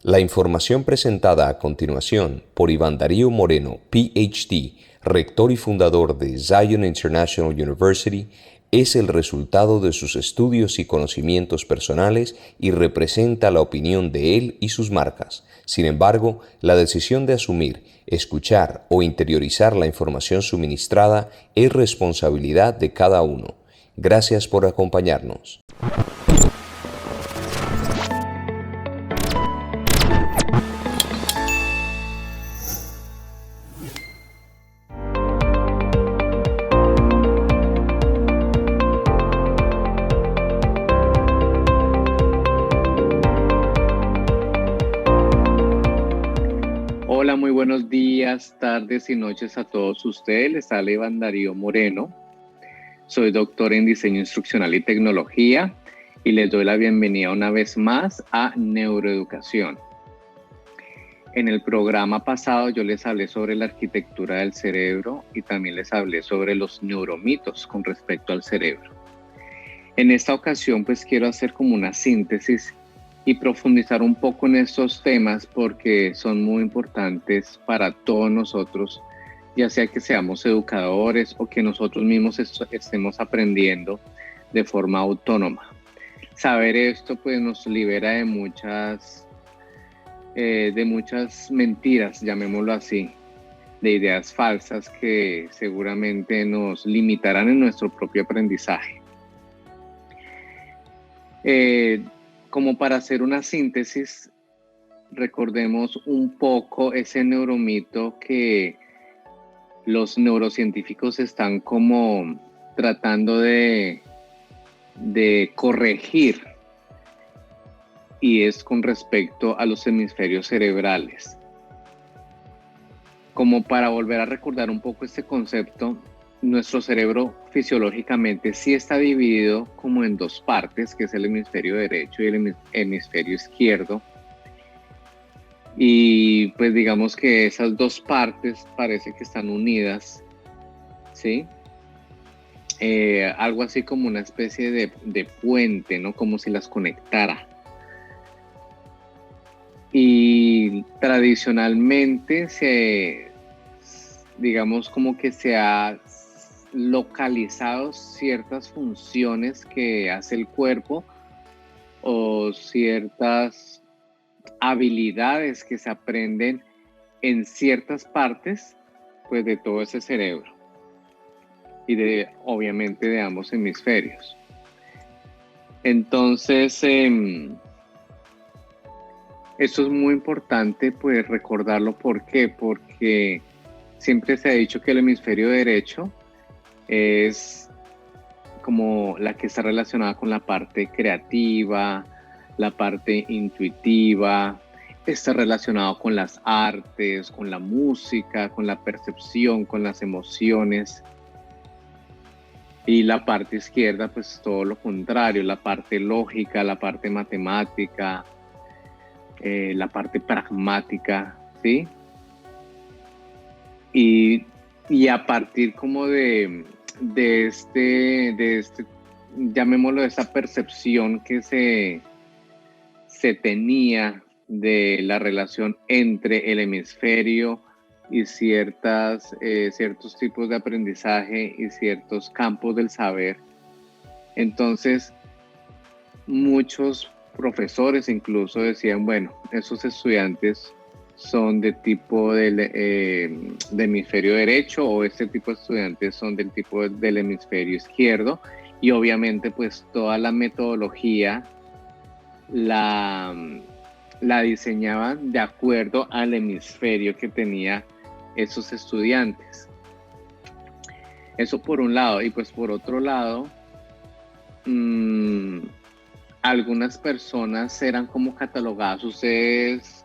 La información presentada a continuación por Iván Darío Moreno, PhD, rector y fundador de Zion International University, es el resultado de sus estudios y conocimientos personales y representa la opinión de él y sus marcas. Sin embargo, la decisión de asumir, escuchar o interiorizar la información suministrada es responsabilidad de cada uno. Gracias por acompañarnos. Hola, muy buenos días, tardes y noches a todos ustedes. Les habla Iván Darío Moreno. Soy doctor en diseño instruccional y tecnología y les doy la bienvenida una vez más a Neuroeducación. En el programa pasado yo les hablé sobre la arquitectura del cerebro y también les hablé sobre los neuromitos con respecto al cerebro. En esta ocasión pues quiero hacer como una síntesis y profundizar un poco en estos temas porque son muy importantes para todos nosotros, ya sea que seamos educadores o que nosotros mismos estemos aprendiendo de forma autónoma. Saber esto pues nos libera de muchas mentiras, llamémoslo así, de ideas falsas que seguramente nos limitarán en nuestro propio aprendizaje. Como para hacer una síntesis, recordemos un poco ese neuromito que los neurocientíficos están como tratando de corregir, y es con respecto a los hemisferios cerebrales. Como para volver a recordar un poco este concepto, nuestro cerebro fisiológicamente sí está dividido como en dos partes, que es el hemisferio derecho y el hemisferio izquierdo. Y pues digamos que esas dos partes parece que están unidas, ¿sí? Algo así como una especie de puente, ¿no? Como si las conectara. Y tradicionalmente digamos como que se ha localizado ciertas funciones que hace el cuerpo o ciertas habilidades que se aprenden en ciertas partes pues de todo ese cerebro y obviamente de ambos hemisferios. Entonces esto es muy importante pues recordarlo. ¿Por qué? Porque siempre se ha dicho que el hemisferio derecho es como la que está relacionada con la parte creativa, la parte intuitiva, está relacionado con las artes, con la música, con la percepción, con las emociones. Y la parte izquierda, pues todo lo contrario, la parte lógica, la parte matemática, la parte pragmática, ¿sí? Y a partir como de llamémoslo, de esa percepción que se tenía de la relación entre el hemisferio y ciertos tipos de aprendizaje y ciertos campos del saber. Entonces, muchos profesores incluso decían, bueno, esos estudiantes son de tipo de hemisferio derecho, o este tipo de estudiantes son del tipo del hemisferio izquierdo, y obviamente pues toda la metodología la diseñaban de acuerdo al hemisferio que tenía esos estudiantes. Eso por un lado. Y pues por otro lado, algunas personas eran como catalogadas, ustedes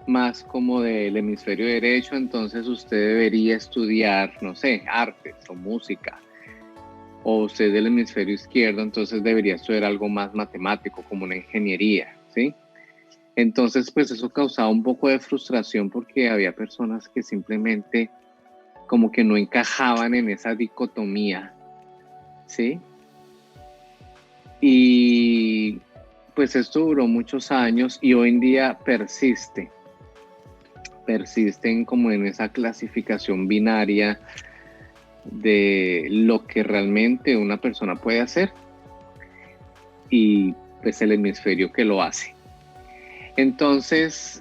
más como del hemisferio derecho, entonces usted debería estudiar, no sé, artes o música. O usted del hemisferio izquierdo, entonces debería estudiar algo más matemático, como una ingeniería, ¿sí? Entonces, pues eso causaba un poco de frustración porque había personas que simplemente como que no encajaban en esa dicotomía, ¿sí? Y pues esto duró muchos años y hoy en día persisten como en esa clasificación binaria de lo que realmente una persona puede hacer y pues el hemisferio que lo hace. Entonces,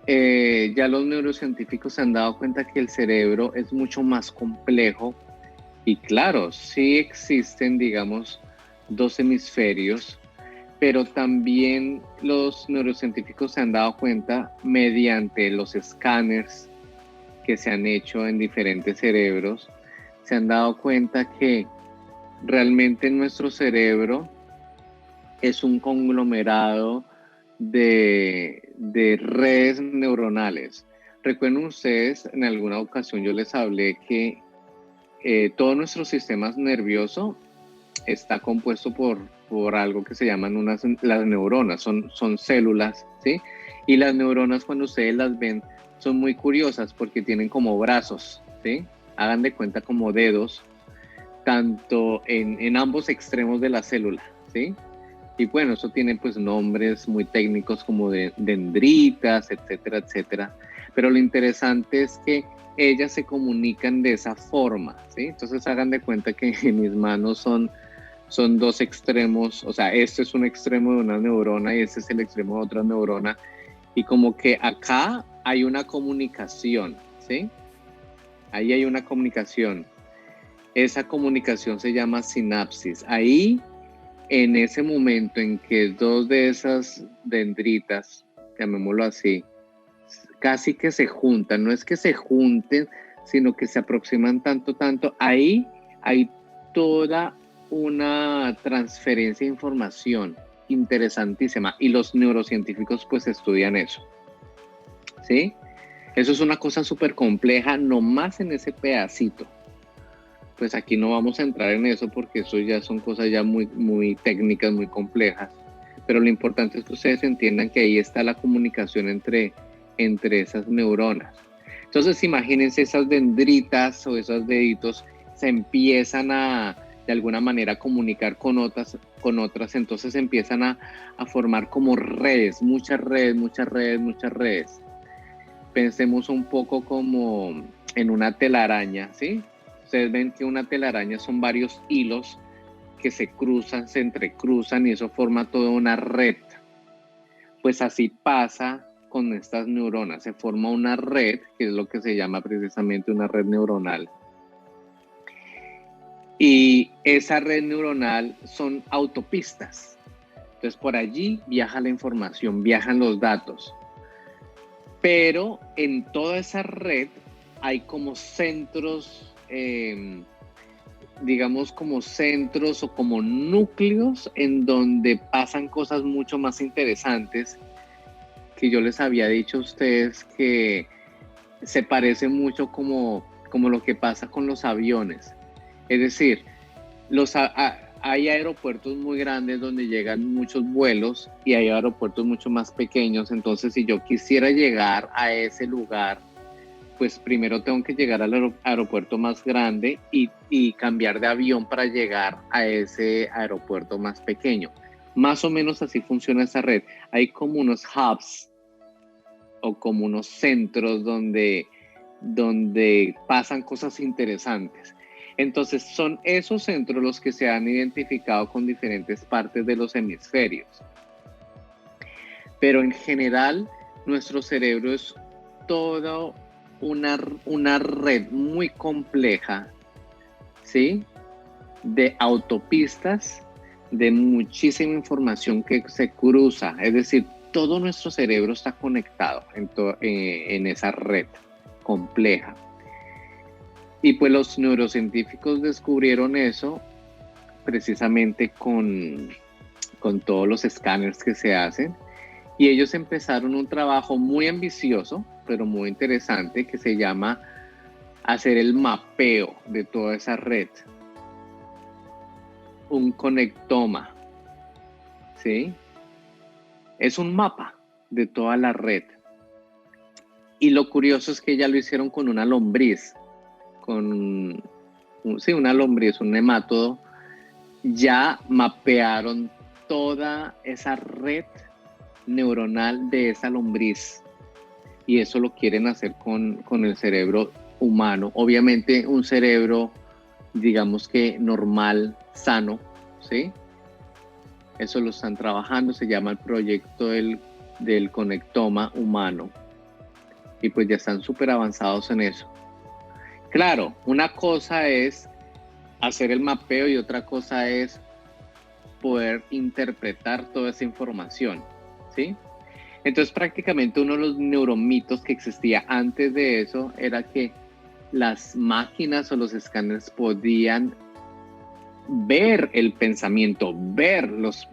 ya los neurocientíficos se han dado cuenta que el cerebro es mucho más complejo y claro, sí existen, digamos, dos hemisferios, pero también los neurocientíficos se han dado cuenta mediante los escáneres que se han hecho en diferentes cerebros, se han dado cuenta que realmente nuestro cerebro es un conglomerado de redes neuronales. Recuerden ustedes, en alguna ocasión yo les hablé que todo nuestro sistema nervioso está compuesto por algo que se llaman las neuronas, son células, ¿sí? Y las neuronas, cuando ustedes las ven, son muy curiosas porque tienen como brazos, ¿sí? Hagan de cuenta como dedos, tanto en ambos extremos de la célula, ¿sí? Y bueno, eso tiene pues nombres muy técnicos como de dendritas, etcétera, etcétera. Pero lo interesante es que ellas se comunican de esa forma, ¿sí? Entonces hagan de cuenta que en mis manos son dos extremos, o sea, este es un extremo de una neurona y este es el extremo de otra neurona. Y como que acá hay una comunicación, ¿sí? Ahí hay una comunicación. Esa comunicación se llama sinapsis. Ahí, en ese momento en que dos de esas dendritas, llamémoslo así, casi que se juntan, no es que se junten, sino que se aproximan tanto, ahí hay toda una transferencia de información interesantísima y los neurocientíficos pues estudian eso, ¿sí? Eso es una cosa súper compleja, nomás en ese pedacito. Pues aquí no vamos a entrar en eso porque eso ya son cosas ya muy, muy técnicas, muy complejas. Pero lo importante es que ustedes entiendan que ahí está la comunicación entre esas neuronas. Entonces imagínense esas dendritas o esos deditos se empiezan a de alguna manera comunicar con otras, entonces empiezan a formar como redes, muchas redes. Pensemos un poco como en una telaraña, ¿sí? Ustedes ven que una telaraña son varios hilos que se cruzan, se entrecruzan y eso forma toda una red. Pues así pasa con estas neuronas, se forma una red, que es lo que se llama precisamente una red neuronal. Y esa red neuronal son autopistas. Entonces por allí viaja la información, viajan los datos. Pero en toda esa red hay como centros, digamos como centros o como núcleos en donde pasan cosas mucho más interesantes que yo les había dicho a ustedes que se parece mucho como lo que pasa con los aviones. Es decir, hay aeropuertos muy grandes donde llegan muchos vuelos y hay aeropuertos mucho más pequeños. Entonces, si yo quisiera llegar a ese lugar, pues primero tengo que llegar al aeropuerto más grande y cambiar de avión para llegar a ese aeropuerto más pequeño. Más o menos así funciona esa red. Hay como unos hubs o como unos centros donde pasan cosas interesantes. Entonces son esos centros los que se han identificado con diferentes partes de los hemisferios. Pero en general nuestro cerebro es toda una red muy compleja, ¿sí? De autopistas, de muchísima información que se cruza. Es decir, todo nuestro cerebro está conectado en esa red compleja. Y pues los neurocientíficos descubrieron eso precisamente con todos los escáneres que se hacen. Y ellos empezaron un trabajo muy ambicioso, pero muy interesante, que se llama hacer el mapeo de toda esa red. Un conectoma, ¿sí? Es un mapa de toda la red. Y lo curioso es que ya lo hicieron con una lombriz, una lombriz, un nemátodo. Ya mapearon toda esa red neuronal de esa lombriz. Y eso lo quieren hacer con el cerebro humano. Obviamente un cerebro, digamos que normal, sano, ¿sí? Eso lo están trabajando, se llama el proyecto del conectoma humano. Y pues ya están súper avanzados en eso. Claro, una cosa es hacer el mapeo y otra cosa es poder interpretar toda esa información, ¿sí? Entonces prácticamente uno de los neuromitos que existía antes de eso era que las máquinas o los escáneres podían ver el pensamiento, ver los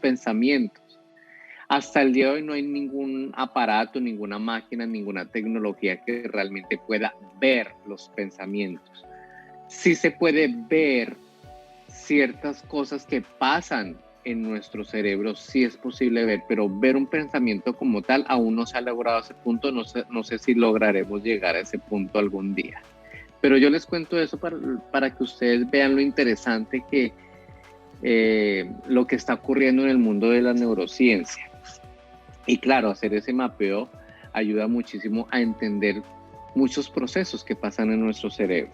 pensamientos. Hasta el día de hoy no hay ningún aparato, ninguna máquina, ninguna tecnología que realmente pueda ver los pensamientos. Sí se puede ver ciertas cosas que pasan en nuestro cerebro, sí es posible ver, pero ver un pensamiento como tal aún no se ha logrado a ese punto, no sé si lograremos llegar a ese punto algún día. Pero yo les cuento eso para que ustedes vean lo interesante que lo que está ocurriendo en el mundo de la neurociencia. Y claro, hacer ese mapeo ayuda muchísimo a entender muchos procesos que pasan en nuestro cerebro.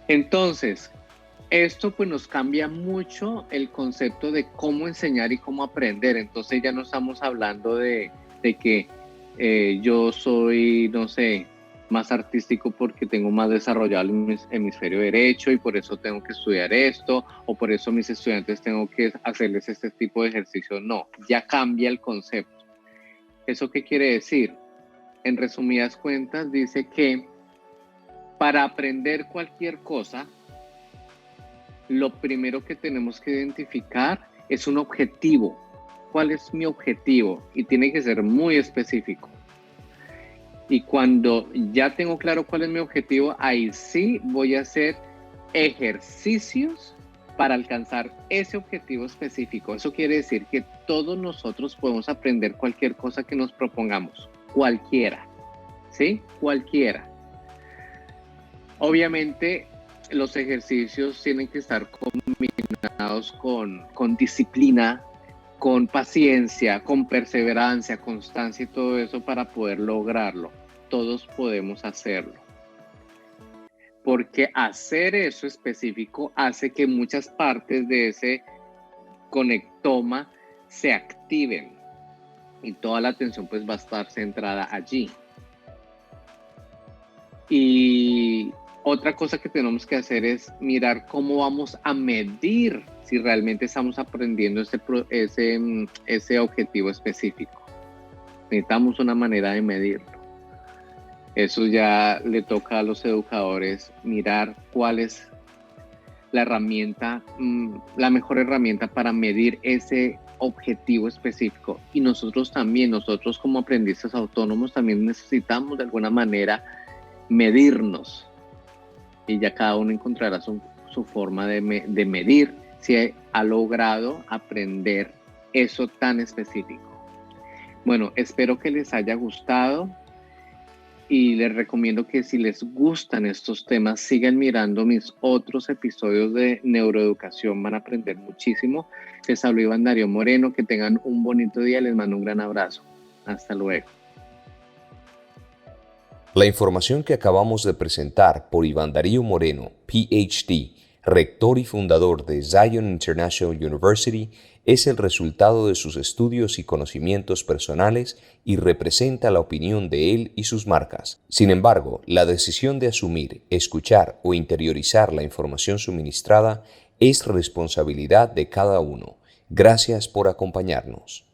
Entonces, esto pues nos cambia mucho el concepto de cómo enseñar y cómo aprender. Entonces ya no estamos hablando de que yo soy, no sé, más artístico porque tengo más desarrollado el hemisferio derecho y por eso tengo que estudiar esto, o por eso mis estudiantes tengo que hacerles este tipo de ejercicio. No, ya cambia el concepto. ¿Eso qué quiere decir? En resumidas cuentas, dice que para aprender cualquier cosa, lo primero que tenemos que identificar es un objetivo. ¿Cuál es mi objetivo? Y tiene que ser muy específico. Y cuando ya tengo claro cuál es mi objetivo, ahí sí voy a hacer ejercicios para alcanzar ese objetivo específico. Eso quiere decir que todos nosotros podemos aprender cualquier cosa que nos propongamos. Cualquiera. ¿Sí? Cualquiera. Obviamente, los ejercicios tienen que estar combinados con disciplina, con paciencia, con perseverancia, constancia y todo eso para poder lograrlo. Todos podemos hacerlo. Porque hacer eso específico hace que muchas partes de ese conectoma se activen y toda la atención pues va a estar centrada allí. Y otra cosa que tenemos que hacer es mirar cómo vamos a medir si realmente estamos aprendiendo ese objetivo específico. Necesitamos una manera de medirlo. Eso ya le toca a los educadores mirar cuál es la herramienta, la mejor herramienta para medir ese objetivo específico. Y nosotros también, nosotros como aprendices autónomos también necesitamos de alguna manera medirnos. Y ya cada uno encontrará su forma de medir si ha logrado aprender eso tan específico. Bueno, espero que les haya gustado y les recomiendo que si les gustan estos temas, sigan mirando mis otros episodios de neuroeducación, van a aprender muchísimo. Les habló Iván Darío Moreno, que tengan un bonito día, les mando un gran abrazo. Hasta luego. La información que acabamos de presentar por Iván Darío Moreno, PhD, rector y fundador de Zion International University, es el resultado de sus estudios y conocimientos personales y representa la opinión de él y sus marcas. Sin embargo, la decisión de asumir, escuchar o interiorizar la información suministrada es responsabilidad de cada uno. Gracias por acompañarnos.